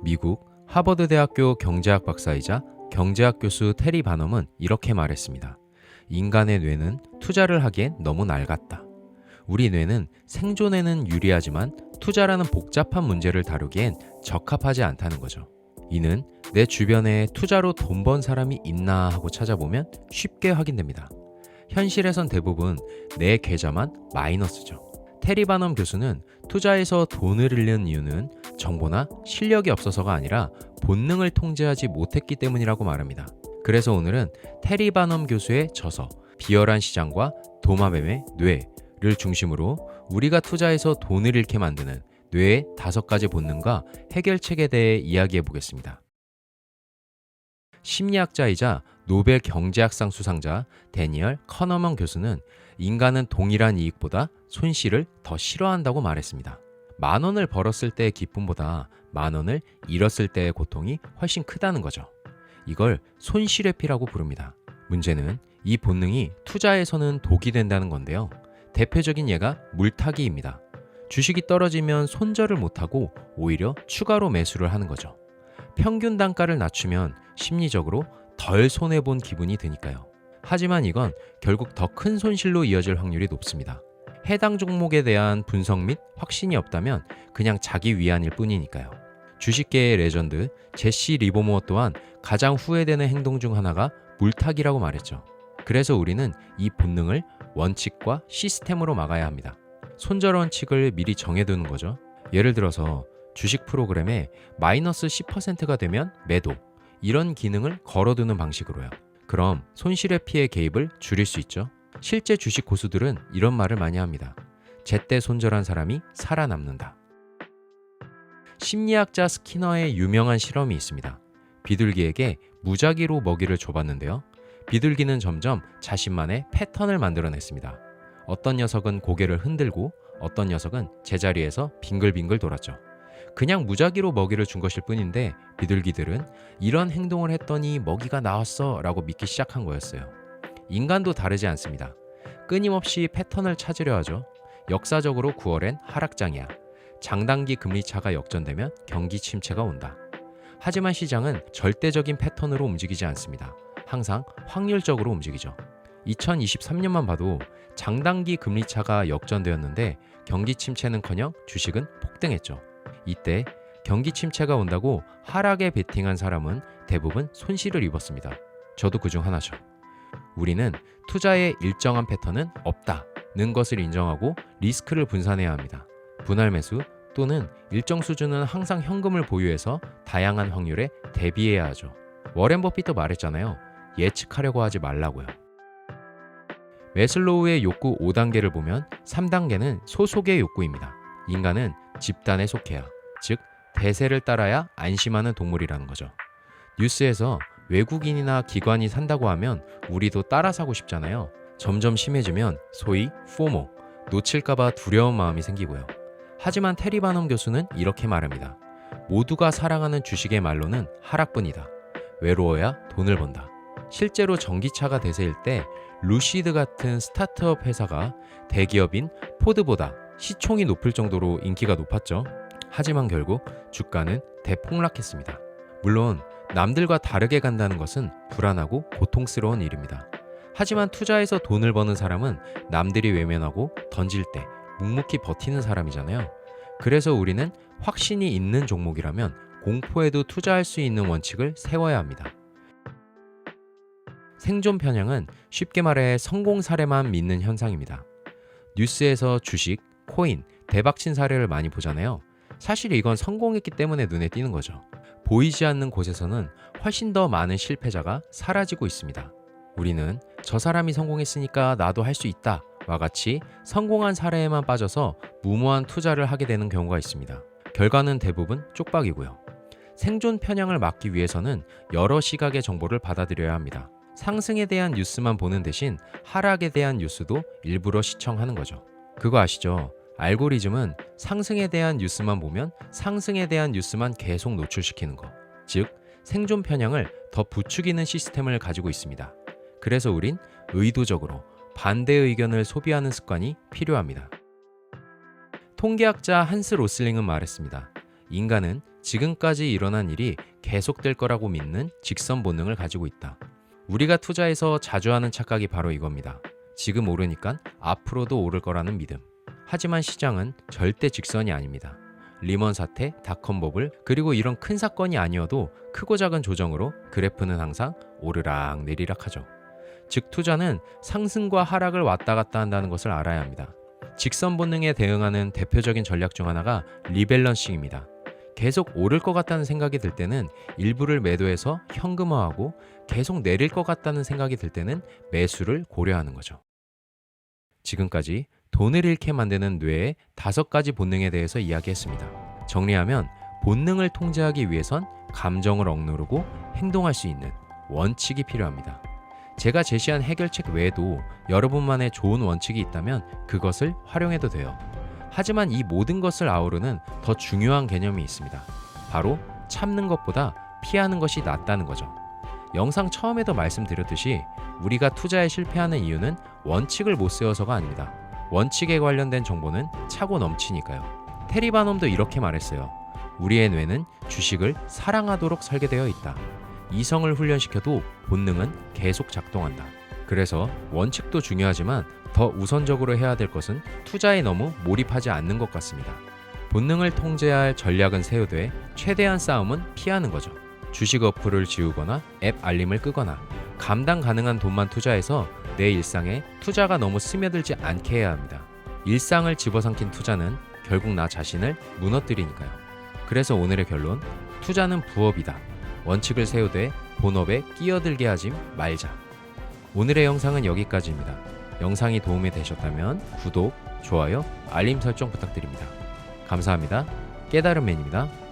미국 하버드대학교 경제학 박사이자 경제학 교수 테리 바넘은 이렇게 말했습니다. 인간의 뇌는 투자를 하기엔 너무 낡았다. 우리 뇌는 생존에는 유리하지만 투자라는 복잡한 문제를 다루기엔 적합하지 않다는 거죠. 이는 내 주변에 투자로 돈 번 사람이 있나 하고 찾아보면 쉽게 확인됩니다. 현실에선 대부분 내 계좌만 마이너스죠. 테리 바넘 교수는 투자에서 돈을 잃는 이유는 정보나 실력이 없어서가 아니라 본능을 통제하지 못했기 때문이라고 말합니다. 그래서 오늘은 테리 바넘 교수의 저서 비열한 시장과 도마뱀의 뇌를 중심으로 우리가 투자에서 돈을 잃게 만드는 뇌의 5가지 본능과 해결책에 대해 이야기해 보겠습니다. 심리학자이자 노벨 경제학상 수상자 데니얼 커너먼 교수는 인간은 동일한 이익보다 손실을 더 싫어한다고 말했습니다. 10,000원을 벌었을 때의 기쁨보다 10,000원을 잃었을 때의 고통이 훨씬 크다는 거죠. 이걸 손실회피라고 부릅니다. 문제는 이 본능이 투자에서는 독이 된다는 건데요. 대표적인 예가 물타기입니다. 주식이 떨어지면 손절을 못하고 오히려 추가로 매수를 하는 거죠. 평균 단가를 낮추면 심리적으로 덜 손해본 기분이 드니까요. 하지만 이건 결국 더 큰 손실로 이어질 확률이 높습니다. 해당 종목에 대한 분석 및 확신이 없다면 그냥 자기 위안일 뿐이니까요. 주식계의 레전드 제시 리버모어 또한 가장 후회되는 행동 중 하나가 물타기라고 말했죠. 그래서 우리는 이 본능을 원칙과 시스템으로 막아야 합니다. 손절 원칙을 미리 정해두는 거죠. 예를 들어서 주식 프로그램에 마이너스 10%가 되면 매도, 이런 기능을 걸어두는 방식으로요. 그럼 손실회피의 개입을 줄일 수 있죠. 실제 주식 고수들은 이런 말을 많이 합니다. 제때 손절한 사람이 살아남는다. 심리학자 스키너의 유명한 실험이 있습니다. 비둘기에게 무작위로 먹이를 줘봤는데요. 비둘기는 점점 자신만의 패턴을 만들어냈습니다. 어떤 녀석은 고개를 흔들고 어떤 녀석은 제자리에서 빙글빙글 돌았죠. 그냥 무작위로 먹이를 준 것일 뿐인데 비둘기들은 이런 행동을 했더니 먹이가 나왔어 라고 믿기 시작한 거였어요. 인간도 다르지 않습니다. 끊임없이 패턴을 찾으려 하죠. 역사적으로 9월엔 하락장이야. 장단기 금리차가 역전되면 경기 침체가 온다. 하지만 시장은 절대적인 패턴으로 움직이지 않습니다. 항상 확률적으로 움직이죠. 2023년만 봐도 장단기 금리차가 역전되었는데 경기 침체는커녕 주식은 폭등했죠. 이때 경기 침체가 온다고 하락에 베팅한 사람은 대부분 손실을 입었습니다. 저도 그중 하나죠. 우리는 투자의 일정한 패턴은 없다는 것을 인정하고 리스크를 분산해야 합니다. 분할 매수 또는 일정 수준은 항상 현금을 보유해서 다양한 확률에 대비해야 하죠. 워렌 버핏도 말했잖아요. 예측하려고 하지 말라고요. 매슬로우의 욕구 5단계를 보면 3단계는 소속의 욕구입니다. 인간은 집단에 속해야, 즉 대세를 따라야 안심하는 동물이라는 거죠. 뉴스에서 외국인이나 기관이 산다고 하면 우리도 따라 사고 싶잖아요. 점점 심해지면 소위 포모, 놓칠까봐 두려운 마음이 생기고요. 하지만 테리 바넘 교수는 이렇게 말합니다. 모두가 사랑하는 주식의 말로는 하락뿐이다. 외로워야 돈을 번다. 실제로 전기차가 대세일 때 루시드 같은 스타트업 회사가 대기업인 포드보다 시총이 높을 정도로 인기가 높았죠. 하지만 결국 주가는 대폭락했습니다. 물론 남들과 다르게 간다는 것은 불안하고 고통스러운 일입니다. 하지만 투자에서 돈을 버는 사람은 남들이 외면하고 던질 때 묵묵히 버티는 사람이잖아요. 그래서 우리는 확신이 있는 종목이라면 공포에도 투자할 수 있는 원칙을 세워야 합니다. 생존 편향은 쉽게 말해 성공 사례만 믿는 현상입니다. 뉴스에서 주식, 코인, 대박친 사례를 많이 보잖아요. 사실 이건 성공했기 때문에 눈에 띄는 거죠. 보이지 않는 곳에서는 훨씬 더 많은 실패자가 사라지고 있습니다. 우리는 저 사람이 성공했으니까 나도 할 수 있다 와 같이 성공한 사례에만 빠져서 무모한 투자를 하게 되는 경우가 있습니다. 결과는 대부분 쪽박이고요. 생존 편향을 막기 위해서는 여러 시각의 정보를 받아들여야 합니다. 상승에 대한 뉴스만 보는 대신 하락에 대한 뉴스도 일부러 시청하는 거죠. 그거 아시죠? 알고리즘은 상승에 대한 뉴스만 보면 상승에 대한 뉴스만 계속 노출시키는 거. 즉, 생존 편향을 더 부추기는 시스템을 가지고 있습니다. 그래서 우린 의도적으로 반대 의견을 소비하는 습관이 필요합니다. 통계학자 한스 로슬링은 말했습니다. 인간은 지금까지 일어난 일이 계속될 거라고 믿는 직선 본능을 가지고 있다. 우리가 투자에서 자주 하는 착각이 바로 이겁니다. 지금 오르니까 앞으로도 오를 거라는 믿음. 하지만 시장은 절대 직선이 아닙니다. 리먼 사태, 닷컴 버블, 그리고 이런 큰 사건이 아니어도 크고 작은 조정으로 그래프는 항상 오르락 내리락 하죠. 즉 투자는 상승과 하락을 왔다 갔다 한다는 것을 알아야 합니다. 직선 본능에 대응하는 대표적인 전략 중 하나가 리밸런싱입니다. 계속 오를 것 같다는 생각이 들 때는 일부를 매도해서 현금화하고 계속 내릴 것 같다는 생각이 들 때는 매수를 고려하는 거죠. 지금까지 돈을 잃게 만드는 뇌의 5가지 본능에 대해서 이야기했습니다. 정리하면 본능을 통제하기 위해선 감정을 억누르고 행동할 수 있는 원칙이 필요합니다. 제가 제시한 해결책 외에도 여러분만의 좋은 원칙이 있다면 그것을 활용해도 돼요. 하지만 이 모든 것을 아우르는 더 중요한 개념이 있습니다. 바로 참는 것보다 피하는 것이 낫다는 거죠. 영상 처음에도 말씀드렸듯이 우리가 투자에 실패하는 이유는 원칙을 못 세워서가 아닙니다. 원칙에 관련된 정보는 차고 넘치니까요. 테리 바넘도 이렇게 말했어요. 우리의 뇌는 주식을 사랑하도록 설계되어 있다. 이성을 훈련시켜도 본능은 계속 작동한다. 그래서 원칙도 중요하지만 더 우선적으로 해야 될 것은 투자에 너무 몰입하지 않는 것 같습니다. 본능을 통제해야 할 전략은 세우되 최대한 싸움은 피하는 거죠. 주식 어플을 지우거나 앱 알림을 끄거나 감당 가능한 돈만 투자해서 내 일상에 투자가 너무 스며들지 않게 해야 합니다. 일상을 집어삼킨 투자는 결국 나 자신을 무너뜨리니까요. 그래서 오늘의 결론, 투자는 부업이다. 원칙을 세우되 본업에 끼어들게 하지 말자. 오늘의 영상은 여기까지입니다. 영상이 도움이 되셨다면 구독, 좋아요, 알림 설정 부탁드립니다. 감사합니다. 깨달음맨입니다.